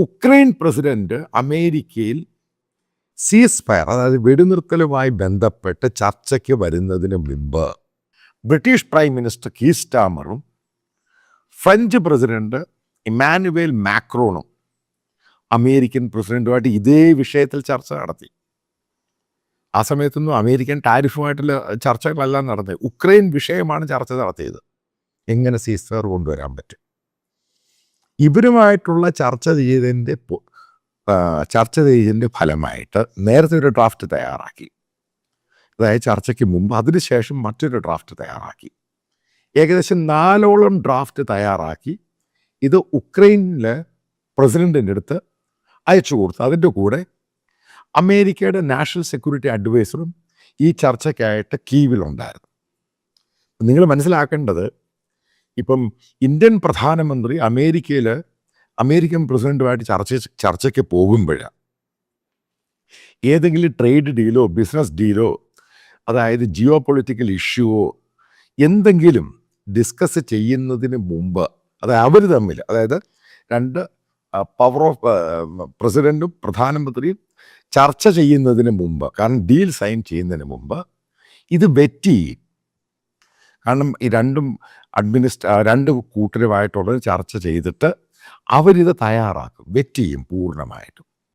Ukraine president അമേരിക്കയിൽ സീസ് fire, അതായത് വെടിനിർത്തലുമായി ബന്ധപ്പെട്ട് ചർച്ചയ്ക്ക് വരുന്നതിന് മുമ്പ് ബ്രിട്ടീഷ് പ്രൈം മിനിസ്റ്റർ കീർ സ്റ്റാമറും ഫ്രഞ്ച് പ്രസിഡന്റ് ഇമ്മാനുവേൽ മാക്രോണും അമേരിക്കൻ പ്രസിഡന്റുമായിട്ട് ഇതേ വിഷയത്തിൽ ചർച്ച നടത്തി. ആ സമയത്തൊന്നും അമേരിക്കൻ ടാരിഫുമായിട്ടുള്ള ചർച്ചകളെല്ലാം നടന്നത് ഉക്രൈൻ വിഷയമാണ് ചർച്ച നടത്തിയത്. എങ്ങനെ സീസ് ഫയർ കൊണ്ടുവരാൻ പറ്റും? ഇവരുമായിട്ടുള്ള ചർച്ച ചെയ്തതിൻ്റെ ഫലമായിട്ട് നേരത്തെ ഒരു ഡ്രാഫ്റ്റ് തയ്യാറാക്കി. അതായത് ചർച്ചയ്ക്ക് മുമ്പ്, അതിനുശേഷം മറ്റൊരു ഡ്രാഫ്റ്റ് തയ്യാറാക്കി. ഏകദേശം 4ഓളം ഡ്രാഫ്റ്റ് തയ്യാറാക്കി ഇത് ഉക്രൈനിലെ പ്രസിഡന്റിൻ്റെ അടുത്ത് അയച്ചു കൊടുത്തു. അതിൻ്റെ കൂടെ അമേരിക്കയുടെ നാഷണൽ സെക്യൂരിറ്റി അഡ്വൈസറും ഈ ചർച്ചയ്ക്കായിട്ട് കീവിലുണ്ടായിരുന്നു. നിങ്ങൾ മനസ്സിലാക്കേണ്ടത്, ഇപ്പം ഇന്ത്യൻ പ്രധാനമന്ത്രി അമേരിക്കൻ പ്രസിഡന്റുമായിട്ട് ചർച്ചയ്ക്ക് പോകുമ്പോഴാണ് ഏതെങ്കിലും ട്രേഡ് ഡീലോ ബിസിനസ് ഡീലോ, അതായത് ജിയോ പൊളിറ്റിക്കൽ ഇഷ്യൂവോ എന്തെങ്കിലും ഡിസ്കസ് ചെയ്യുന്നതിന് മുമ്പ്, അതായത് അവർ തമ്മിൽ, അതായത് രണ്ട് പവർ ഓഫ് പ്രസിഡന്റും പ്രധാനമന്ത്രിയും ചർച്ച ചെയ്യുന്നതിന് മുമ്പ്, കാരണം ഡീൽ സൈൻ ചെയ്യുന്നതിന് മുമ്പ് ഇത് വെറ്റ് ചെയ്യും. കാരണം ഈ രണ്ട് കൂട്ടരുമായിട്ടുള്ളത് ചർച്ച ചെയ്തിട്ട് അവരിത് തയ്യാറാക്കും, വെറ്റ് ചെയ്യും പൂർണ്ണമായിട്ടും.